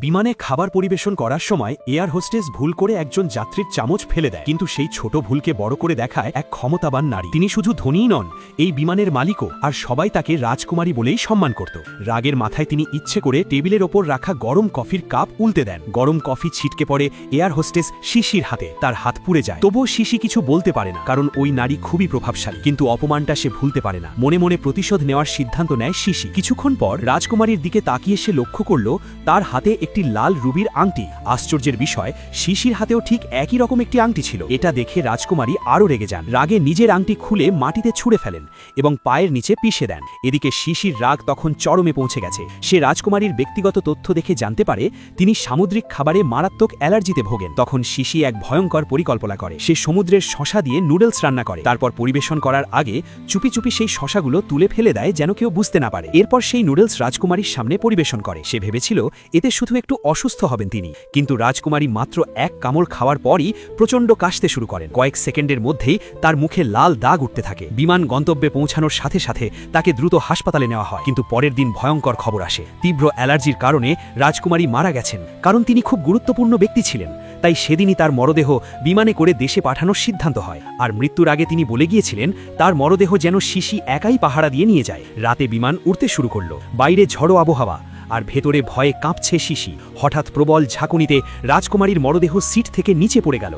বিমানে খাবার পরিবেশন করার সময় এয়ার হোস্টেস ভুল করে একজন যাত্রীর চামচ ফেলে দেয়, কিন্তু সেই ছোট ভুলকে বড় করে দেখায় এক ক্ষমতাবান নারী। তিনি শুধু ধনীই নন, এই বিমানের মালিকও, আর সবাই তাকে রাজকুমারী বলেই সম্মান করত। রাগের মাথায় তিনি ইচ্ছে করে টেবিলের ওপর রাখা গরম কফির কাপ উল্টে দেন। গরম কফি ছিটকে পড়ে এয়ার হোস্টেস শিশির হাতে, তার হাত পুড়ে যায়। তবুও শিশি কিছু বলতে পারে না, কারণ ওই নারী খুবই প্রভাবশালী। কিন্তু অপমানটা সে ভুলতে পারে না। মনে মনে প্রতিশোধ নেওয়ার সিদ্ধান্ত নেয় শিশি। কিছুক্ষণ পর রাজকুমারীর দিকে তাকিয়ে সে লক্ষ্য করল তার হাতে একটি লাল রুবির আংটি। আশ্চর্যের বিষয়, শিশির হাতেও ঠিক একই রকম একটি আংটি ছিল। এটা দেখে রাজকুমারী আরও রেগে যান। রাগে নিজের আংটি খুলে মাটিতে ছুঁড়ে ফেলেন এবং পায়ের নিচে পিষে দেন। এদিকে শিশির রাগ তখন চরমে পৌঁছে গেছে। সে রাজকুমারীর ব্যক্তিগত তথ্য দেখে জানতে পারে তিনি সামুদ্রিক খাবারে মারাত্মক অ্যালার্জিতে ভোগেন। তখন শিশি এক ভয়ঙ্কর পরিকল্পনা করে। সে সমুদ্রের শশা দিয়ে নুডলস রান্না করে। তারপর পরিবেশন করার আগে চুপি চুপি সেই শশাগুলো তুলে ফেলে দেয়, যেন কেউ বুঝতে না পারে। এরপর সেই নুডলস রাজকুমারীর সামনে পরিবেশন করে। সে ভেবেছিল এতে শুধু একটু অসুস্থ হবেন তিনি, কিন্তু রাজকুমারী মাত্র এক কামড় খাওয়ার পরই প্রচণ্ড কাশতে শুরু করেন। কয়েক সেকেন্ডের মধ্যেই তার মুখে লাল দাগ উঠতে থাকে। বিমান গন্তব্যে পৌঁছানোর সাথে সাথে তাকে দ্রুত হাসপাতালে নেওয়া হয়। কিন্তু পরের দিন ভয়ঙ্কর খবর আসে। তীব্র অ্যালার্জির কারণে রাজকুমারী মারা গেছেন। কারণ তিনি খুব গুরুত্বপূর্ণ ব্যক্তি ছিলেন, তাই সেদিনই তার মরদেহ বিমানে করে দেশে পাঠানোর সিদ্ধান্ত হয়। আর মৃত্যুর আগে তিনি বলে গিয়েছিলেন তার মরদেহ যেন শিশি একাই পাহারা দিয়ে নিয়ে যায়। রাতে বিমান উড়তে শুরু করল। বাইরে ঝড়ো আবহাওয়া, আর ভেতরে ভয়ে কাঁপছে শিশি। হঠাৎ প্রবল ঝাঁকুনিতে রাজকুমারীর মরদেহ সিট থেকে নিচে পড়ে গেল।